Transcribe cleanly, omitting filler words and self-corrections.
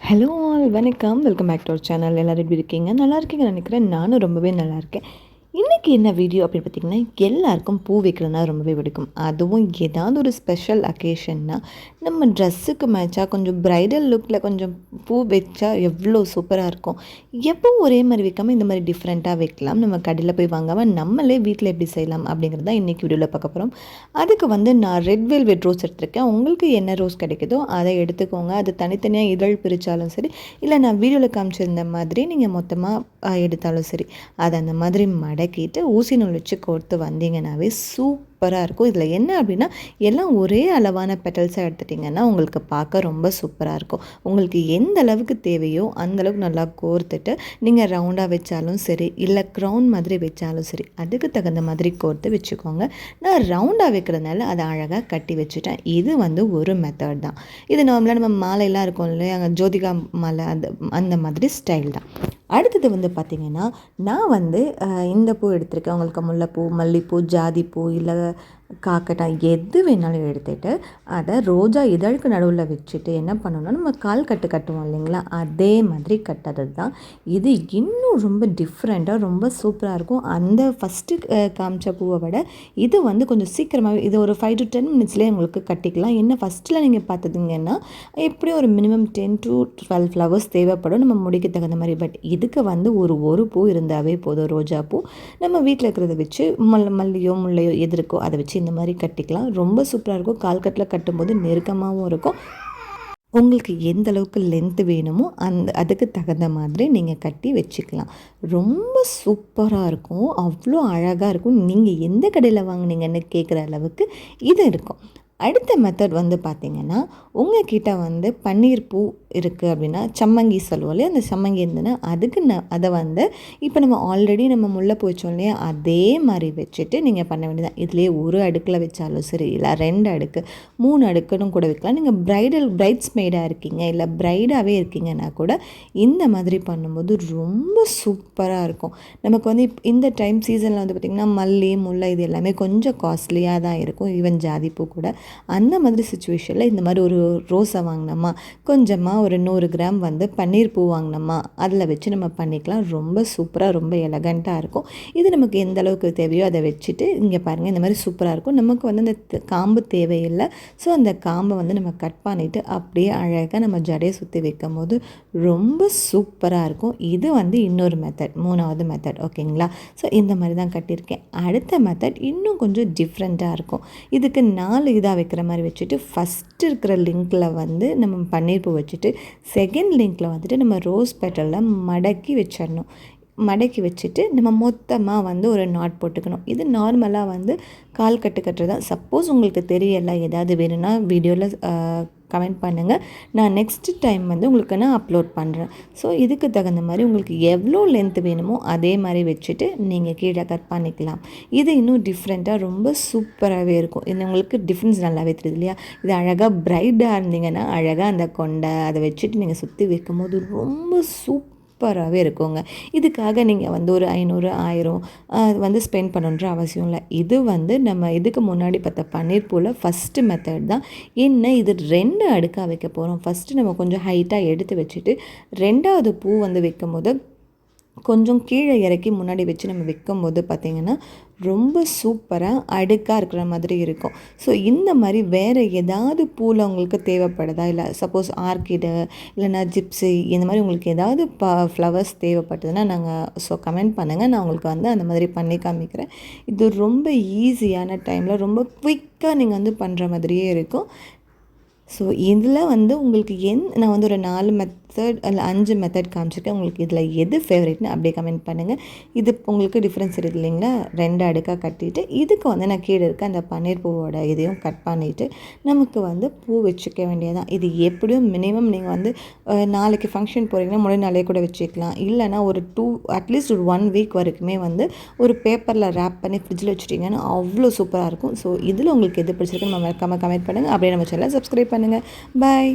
Hello all வணக்கம். Welcome back to our channel. எல்லோரும் எப்படி இருக்கீங்க? நல்லா இருக்கீங்கன்னு நினைக்கிறேன். நானும் ரொம்பவே நல்லா இருக்கேன். இன்றைக்கி என்ன வீடியோ அப்படின்னு பார்த்திங்கன்னா, எல்லாருக்கும் பூ வைக்கிறதுனா ரொம்பவே பிடிக்கும். அதுவும் ஏதாவது ஒரு ஸ்பெஷல் அக்கேஷன்னா நம்ம ட்ரெஸ்ஸுக்கு மேட்சாக கொஞ்சம் ப்ரைடல் லுக்கில் கொஞ்சம் பூ வச்சா எவ்வளோ சூப்பராக இருக்கும். எப்பவும் ஒரே மாதிரி வைக்காமல் இந்த மாதிரி டிஃப்ரெண்ட்டாக வைக்கலாம். நம்ம கடையில் போய் வாங்காமல் நம்மளே வீட்டில் எப்படி செய்யலாம் அப்படிங்கிறது தான் இன்றைக்கி வீடியோவில் பார்க்க போகிறோம். அதுக்கு நான் ரெட் வெல்வெட் ரோஸ் எடுத்திருக்கேன். உங்களுக்கு என்ன ரோஸ் கிடைக்குதோ அதை எடுத்துக்கோங்க. அது தனித்தனியாக இதழ் பிரித்தாலும் சரி, இல்லை நான் வீடியோவில் காமிச்சிருந்த மாதிரி நீங்கள் மொத்தமாக எடுத்தாலும் சரி, அதை அந்த மாதிரி மடக்கிட்டு ஊசி நூல் வச்சு கோர்த்து வந்தீங்கன்னாவே சூப்பராக இருக்கும். இதில் என்ன அப்படின்னா, எல்லாம் ஒரே அளவான பெட்டல்ஸாக எடுத்துட்டிங்கன்னா உங்களுக்கு பார்க்க ரொம்ப சூப்பராக இருக்கும். உங்களுக்கு எந்த அளவுக்கு தேவையோ அந்தளவுக்கு நல்லா கோர்த்துட்டு நீங்கள் ரவுண்டாக வச்சாலும் சரி, இல்லை க்ரௌன் மாதிரி வச்சாலும் சரி, அதுக்கு தகுந்த மாதிரி கோர்த்து வச்சுக்கோங்க. நான் ரவுண்டாக வைக்கிறதுனால அதை அழகாக கட்டி வச்சுட்டேன். இது ஒரு மெத்தட் தான். இது நார்மலாக நம்ம மாலையெல்லாம் இருக்கும் இல்லையா, ஜோதிகா மாலை, அந்த மாதிரி ஸ்டைல் தான். அடுத்தது பார்த்திங்கன்னா, நான் இந்த பூ எடுத்திருக்கேன். உங்களுக்கு முல்லைப்பூ, மல்லிப்பூ, ஜாதிப்பூ, இல்லை காக்கட்டாய் எது வேணாலும் எடுத்துகிட்டு அதை ரோஜா இதழுக்கு நடுவில் வச்சுட்டு என்ன பண்ணணும்னா, நம்ம கால் கட்டுவோம் இல்லைங்களா, அதே மாதிரி கட்டுறது தான். இது இன்னும் ரொம்ப டிஃப்ரெண்ட்டாக ரொம்ப சூப்பராக இருக்கும். அந்த ஃபஸ்ட்டு காமிச்ச பூவை விட இது கொஞ்சம் சீக்கிரமாகவே, இது ஒரு 5 to 10 மினிட்ஸ்லேயே உங்களுக்கு கட்டிக்கலாம். என்ன ஃபஸ்ட்டில் நீங்கள் பார்த்துட்டிங்கன்னா எப்படியும் ஒரு மினிமம் 10 to 12 ஃப்ளவர்ஸ் தேவைப்படும் நம்ம முடிக்க தகுந்த மாதிரி. பட் இதுக்கு ஒரு பூ இருந்தாவே போதும். ரோஜா பூ நம்ம வீட்டில் இருக்கிறத வச்சு மல்லியோ முல்லையோ எது இருக்கோ அதை வச்சு இந்த மாதிரி கட்டிக்கலாம். ரொம்ப சூப்பராக இருக்கும். கால்கட்டில் கட்டும்போது நெருக்கமாகவும் இருக்கும். உங்களுக்கு எந்த அளவுக்கு லென்த்து வேணுமோ அதுக்கு தகுந்த மாதிரி நீங்கள் கட்டி வச்சுக்கலாம். ரொம்ப சூப்பராக இருக்கும். அவ்வளோ அழகாக இருக்கும். நீங்கள் எந்த கடையில் வாங்கினீங்கன்னு கேட்குற அளவுக்கு இது இருக்கும். அடுத்த மெத்தட் பார்த்திங்கன்னா, உங்கள் கிட்ட பன்னீர் பூ இருக்குது அப்படின்னா, சம்மங்கி சொல்லுவோம் இல்லையா, அந்த சம்மங்கி இருந்ததுன்னா அதுக்கு அதை இப்போ நம்ம ஆல்ரெடி நம்ம முல்லைப்பூ வச்சோம் இல்லையா, அதே மாதிரி வச்சுட்டு நீங்கள் பண்ண வேண்டியதான். இதுலேயே ஒரு அடுக்கில் வச்சாலும் சரி, இல்லை 2 அடுக்கு 3 அடுக்குன்னு கூட வைக்கலாம். நீங்கள் பிரைட்ஸ் மெய்டாக இருக்கீங்க, இல்லை ப்ரைடாகவே இருக்கீங்கன்னா கூட இந்த மாதிரி பண்ணும்போது ரொம்ப சூப்பராக இருக்கும். நமக்கு இந்த டைம் சீசனில் பார்த்திங்கன்னா மல்லி, முல்லை இது எல்லாமே கொஞ்சம் காஸ்ட்லியாக தான் இருக்கும். ஈவன் ஜாதிப்பூ கூட. அந்த மாதிரி சுச்சுவேஷனில் இந்த மாதிரி ஒரு ரோஸை வாங்கினோமா, கொஞ்சமாக ஒரு 100 கிராம் பன்னீர் பூ வாங்கினோமா, அதில் வச்சு நம்ம பண்ணிக்கலாம். ரொம்ப சூப்பராக ரொம்ப எலகண்ட்டாக இருக்கும். இது நமக்கு எந்த அளவுக்கு தேவையோ அதை வச்சுட்டு இங்கே பாருங்கள், இந்த மாதிரி சூப்பராக இருக்கும். நமக்கு அந்த காம்பு தேவையில்லை. ஸோ அந்த காம்பை நம்ம கட் பண்ணிவிட்டு அப்படியே அழகாக நம்ம ஜடையை சுற்றி வைக்கும் போது ரொம்ப சூப்பராக இருக்கும். இது இன்னொரு மெத்தட், 3வது மெத்தட். ஓகேங்களா? ஸோ இந்த மாதிரி தான் கட்டியிருக்கேன். அடுத்த மெத்தட் இன்னும் கொஞ்சம் டிஃப்ரெண்ட்டாக இருக்கும். இதுக்கு 4 இதாக வைக்கிற மாதிரி வச்சுட்டு ஃபஸ்ட்டு இருக்கிற லிங்கில் நம்ம பன்னீர் பூ வச்சுட்டு செகண்ட் லிங்கில் நம்ம ரோஸ் பெட்டலில் மடக்கி வச்சிடணும். மடக்கி வச்சுட்டு நம்ம மொத்தமாக ஒரு நாட் போட்டுக்கணும். இது நார்மலாக கால் கட்டுறது தான். சப்போஸ் உங்களுக்கு தெரியலை, ஏதாவது வேணும்னா வீடியோவில் கமெண்ட் பண்ணுங்கள். நான் நெக்ஸ்ட் டைம் உங்களுக்கு நான் அப்லோட் பண்ணுறேன். ஸோ இதுக்கு தகுந்த மாதிரி உங்களுக்கு எவ்வளோ லென்த் வேணுமோ அதே மாதிரி வச்சுட்டு நீங்கள் கீழே கட் பண்ணிக்கலாம். இது இன்னும் டிஃப்ரெண்ட்டாக ரொம்ப சூப்பராகவே இருக்கும். இது உங்களுக்கு டிஃப்ரென்ஸ் நல்லாவே தெரியுது இல்லையா? இது அழகாக ப்ரைடாக இருந்தீங்கன்னா அழகாக அந்த கொண்டை அதை வச்சுட்டு நீங்கள் சுற்றி வைக்கும் போது ரொம்ப சூப்பராகவே இருக்குங்க. இதுக்காக நீங்கள் ஒரு 500 1000 ஸ்பெண்ட் பண்ணணுன்ற அவசியம் இல்லை. இது நம்ம இதுக்கு முன்னாடி பார்த்த பன்னீர் பூவில் ஃபஸ்ட்டு மெத்தட் தான். என்ன, இது 2 அடுக்காக வைக்க போகிறோம். ஃபஸ்ட்டு நம்ம கொஞ்சம் ஹைட்டாக எடுத்து வச்சுட்டு 2வது பூ வைக்கும் போது கொஞ்சம் கீழே இறக்கி முன்னாடி வச்சு நம்ம வைக்கும்போது பார்த்திங்கன்னா ரொம்ப சூப்பராக அடுக்காக இருக்கிற மாதிரி இருக்கும். ஸோ இந்த மாதிரி வேறு ஏதாவது பூவில் உங்களுக்கு தேவைப்படுதா, இல்லை சப்போஸ் ஆர்கிடு இல்லைனா ஜிப்ஸி இந்த மாதிரி உங்களுக்கு ஏதாவது ஃப்ளவர்ஸ் தேவைப்பட்டதுன்னா கமெண்ட் பண்ணுங்கள். நான் உங்களுக்கு அந்த மாதிரி பண்ணி காமிக்கிறேன். இது ரொம்ப ஈஸியான டைமில் ரொம்ப குயிக்காக நீங்கள் பண்ணுற மாதிரியே இருக்கும். ஸோ இதில் உங்களுக்கு நான் ஒரு 4 மெத்தட் இல்லை 5 மெத்தட் காமிச்சிருக்கேன். உங்களுக்கு இதில் எது ஃபேவரட்னு அப்படியே கமெண்ட் பண்ணுங்கள். இது உங்களுக்கு டிஃப்ரென்ஸ் இருக்குது இல்லைங்களா? 2 அடுக்காக கட்டிட்டு இதுக்கு நான் கீழே இருக்க அந்த பன்னீர் பூவோட இதையும் கட் பண்ணிவிட்டு நமக்கு பூ வச்சுக்க வேண்டியதான். இது எப்படியும் மினிமம் நீங்கள் நாளைக்கு ஃபங்க்ஷன் போகிறீங்கன்னா முன்னாடி நாளே கூட வச்சுக்கலாம். இல்லைனா ஒரு அட்லீஸ்ட் ஒரு 1 வீக் வரைக்குமே ஒரு பேப்பரில் ரேப் பண்ணி ஃப்ரிட்ஜில் வச்சுட்டிங்கன்னா அவ்வளோ சூப்பராக இருக்கும். ஸோ இதில் உங்களுக்கு எது பிடிச்சிருக்குன்னு மறக்காமல் கமெண்ட் பண்ணுங்கள். அப்படியே நம்ம சேனலை சப்ஸ்கிரைப் பண்ணுங்கள். பாய்.